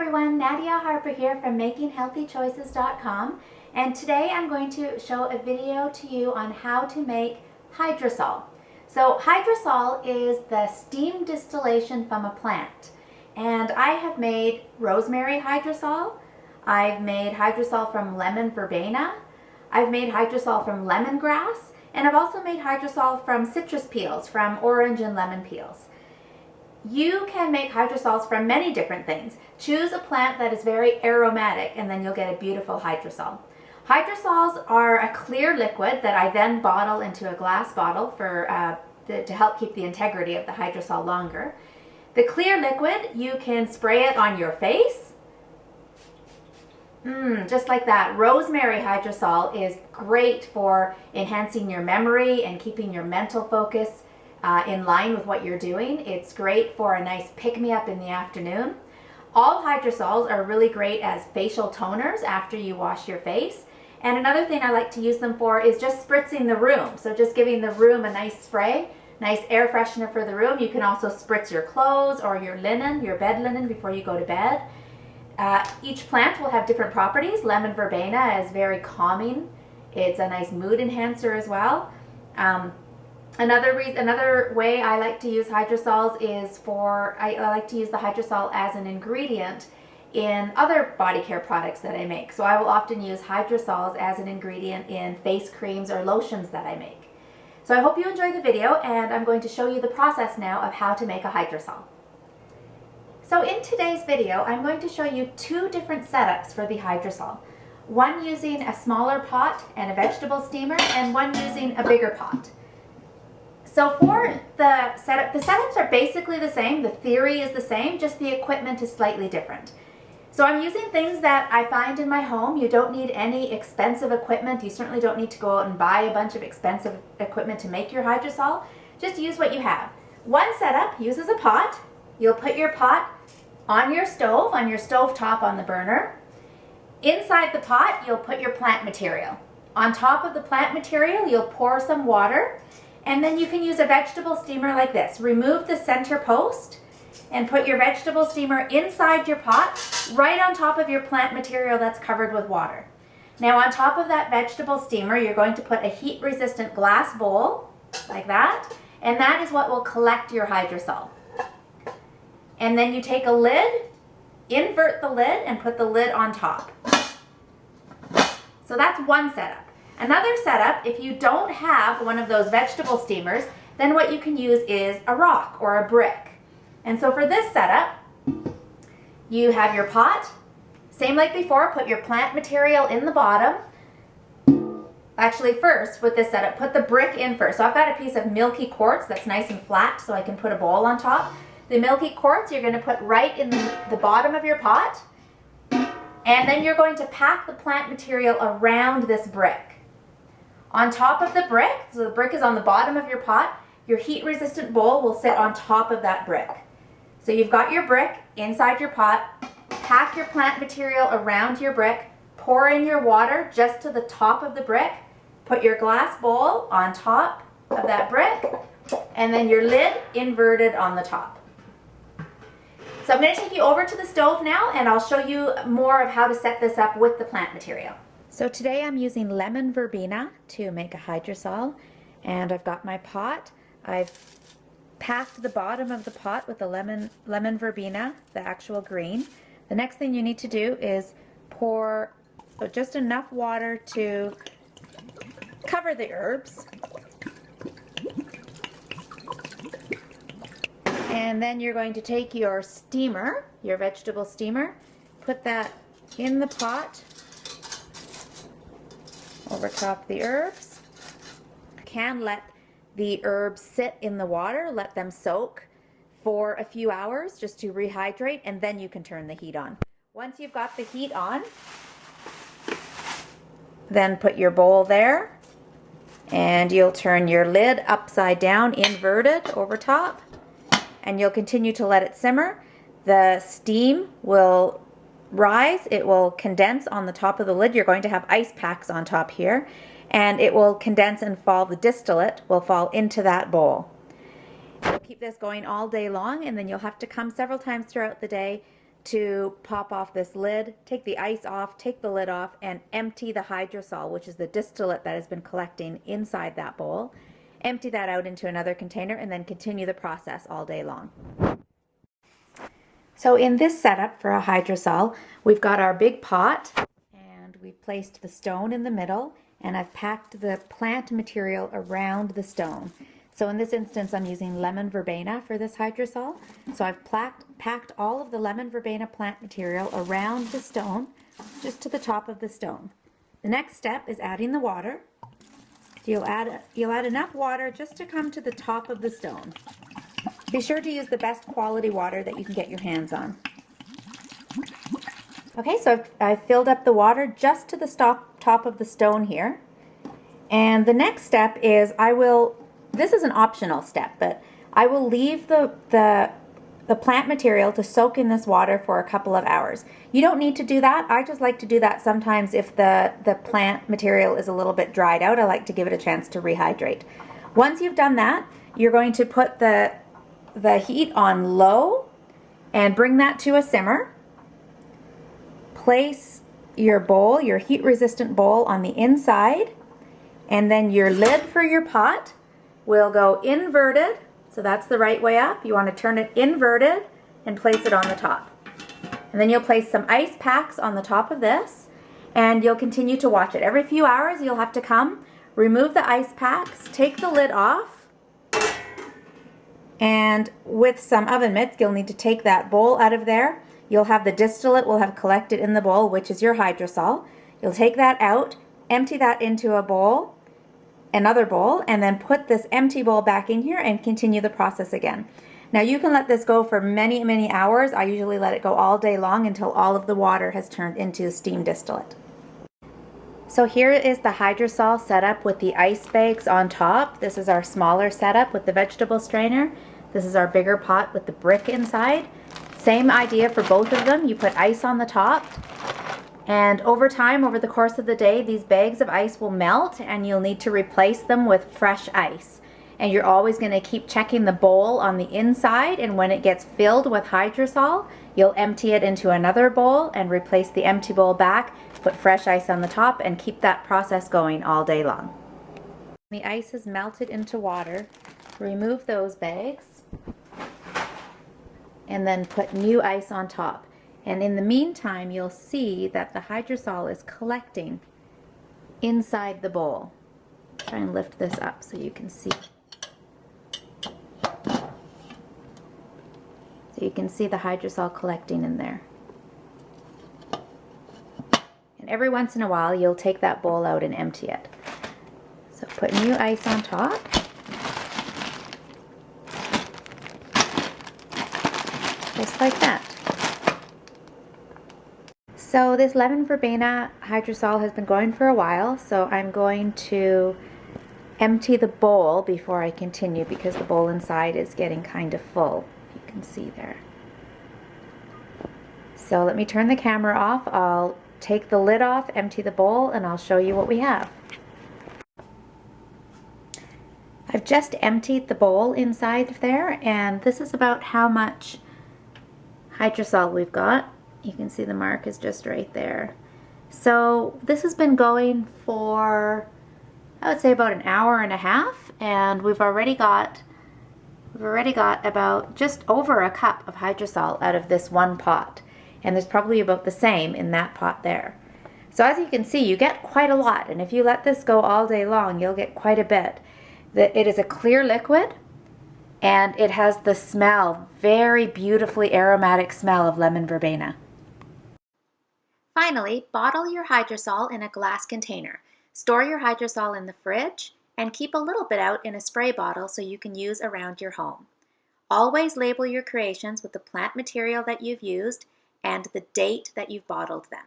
everyone, Nadia Harper here from makinghealthychoices.com, and today I'm going to show a video to you on how to make hydrosol. So hydrosol is the steam distillation from a plant, and I have made rosemary hydrosol, I've made hydrosol from lemon verbena, I've made hydrosol from lemongrass, and I've also made hydrosol from citrus peels, from orange and lemon peels. You can make hydrosols from many different things. Choose a plant that is very aromatic and then you'll get a beautiful hydrosol. Hydrosols are a clear liquid that I then bottle into a glass bottle to help keep the integrity of the hydrosol longer. The clear liquid, you can spray it on your face. Just like that. Rosemary hydrosol is great for enhancing your memory and keeping your mental focus in line with what you're doing. It's great for a nice pick-me-up in the afternoon. All hydrosols are really great as facial toners after you wash your face. And another thing I like to use them for is just spritzing the room. So just giving the room a nice spray, nice air freshener for the room. You can also spritz your clothes or your linen, your bed linen before you go to bed. Each plant will have different properties. Lemon verbena is very calming. It's a nice mood enhancer as well. Another way I like to use hydrosols is I like to use the hydrosol as an ingredient in other body care products that I make. So I will often use hydrosols as an ingredient in face creams or lotions that I make. So I hope you enjoy the video, and I'm going to show you the process now of how to make a hydrosol. So in today's video, I'm going to show you two different setups for the hydrosol. One using a smaller pot and a vegetable steamer, and one using a bigger pot. So for the setups are basically the same. The theory is the same, just the equipment is slightly different. So I'm using things that I find in my home. You don't need any expensive equipment. You certainly don't need to go out and buy a bunch of expensive equipment to make your hydrosol. Just use what you have. One setup uses a pot. You'll put your pot on your stove top on the burner. Inside the pot, you'll put your plant material. On top of the plant material, you'll pour some water. And then you can use a vegetable steamer like this. Remove the center post and put your vegetable steamer inside your pot, right on top of your plant material that's covered with water. Now on top of that vegetable steamer, you're going to put a heat-resistant glass bowl, like that, and that is what will collect your hydrosol. And then you take a lid, invert the lid, and put the lid on top. So that's one setup. Another setup, if you don't have one of those vegetable steamers, then what you can use is a rock or a brick. And so for this setup, you have your pot. Same like before, put your plant material in the bottom. Actually first, with this setup, put the brick in first. So I've got a piece of milky quartz that's nice and flat so I can put a bowl on top. The milky quartz you're going to put right in the bottom of your pot. And then you're going to pack the plant material around this brick. On top of the brick, so the brick is on the bottom of your pot, your heat-resistant bowl will sit on top of that brick. So you've got your brick inside your pot, pack your plant material around your brick, pour in your water just to the top of the brick, put your glass bowl on top of that brick, and then your lid inverted on the top. So I'm going to take you over to the stove now, and I'll show you more of how to set this up with the plant material. So today I'm using lemon verbena to make a hydrosol, and I've got my pot. I've packed the bottom of the pot with the lemon verbena, the actual green. The next thing you need to do is pour just enough water to cover the herbs. And then you're going to take your steamer, your vegetable steamer, put that in the pot over top the herbs. You can let the herbs sit in the water, let them soak for a few hours just to rehydrate, and then you can turn the heat on. Once you've got the heat on, then put your bowl there, and you'll turn your lid upside down, inverted over top, and you'll continue to let it simmer. The steam will rise, it will condense on the top of the lid. You're going to have ice packs on top here, and it will condense and fall. The distillate will fall into that bowl. You'll keep this going all day long, and then you'll have to come several times throughout the day to pop off this lid, take the ice off, take the lid off, and empty the hydrosol, which is the distillate that has been collecting inside that bowl. Empty that out into another container and then continue the process all day long. So in this setup for a hydrosol, we've got our big pot and we've placed the stone in the middle, and I've packed the plant material around the stone. So in this instance, I'm using lemon verbena for this hydrosol. So I've packed all of the lemon verbena plant material around the stone, just to the top of the stone. The next step is adding the water. You'll add enough water just to come to the top of the stone. Be sure to use the best quality water that you can get your hands on. Okay, so I've filled up the water just to the top of the stone here. And the next step is this is an optional step, but I will leave the plant material to soak in this water for a couple of hours. You don't need to do that. I just like to do that sometimes if the plant material is a little bit dried out. I like to give it a chance to rehydrate. Once you've done that, you're going to put the heat on low and bring that to a simmer. Place your bowl, your heat-resistant bowl, on the inside, and then your lid for your pot will go inverted. So that's the right way up. You want to turn it inverted and place it on the top. And then you'll place some ice packs on the top of this, and you'll continue to watch it. Every few hours you'll have to come, remove the ice packs, take the lid off, and with some oven mitts you'll need to take that bowl out of there. You'll have the distillate will have collected in the bowl, which is your hydrosol. You'll take that out, empty that into a bowl, another bowl, and then put this empty bowl back in here and continue the process again. Now you can let this go for many, many hours. I usually let it go all day long until all of the water has turned into steam distillate. So here is the hydrosol setup with the ice bags on top. This is our smaller setup with the vegetable strainer. This is our bigger pot with the brick inside. Same idea for both of them. You put ice on the top, and over time, over the course of the day, these bags of ice will melt and you'll need to replace them with fresh ice. And you're always going to keep checking the bowl on the inside, and when it gets filled with hydrosol, you'll empty it into another bowl and replace the empty bowl back, put fresh ice on the top, and keep that process going all day long. The ice is melted into water. Remove those bags and then put new ice on top. And in the meantime, you'll see that the hydrosol is collecting inside the bowl. Try and lift this up so you can see. So you can see the hydrosol collecting in there. And every once in a while, you'll take that bowl out and empty it. So put new ice on top. Just like that. So this lemon verbena hydrosol has been going for a while, so I'm going to empty the bowl before I continue because the bowl inside is getting kind of full. You can see there. So let me turn the camera off. I'll take the lid off, empty the bowl, and I'll show you what we have. I've just emptied the bowl inside there, and this is about how much hydrosol we've got. You can see the mark is just right there. So this has been going for, I would say, about an hour and a half, and we've already got about just over a cup of hydrosol out of this one pot, and there's probably about the same in that pot there. So as you can see, you get quite a lot, and if you let this go all day long, you'll get quite a bit. It is a clear liquid, and it has the smell, very beautifully aromatic smell of lemon verbena. Finally, bottle your hydrosol in a glass container. Store your hydrosol in the fridge and keep a little bit out in a spray bottle so you can use around your home. Always label your creations with the plant material that you've used and the date that you've bottled them.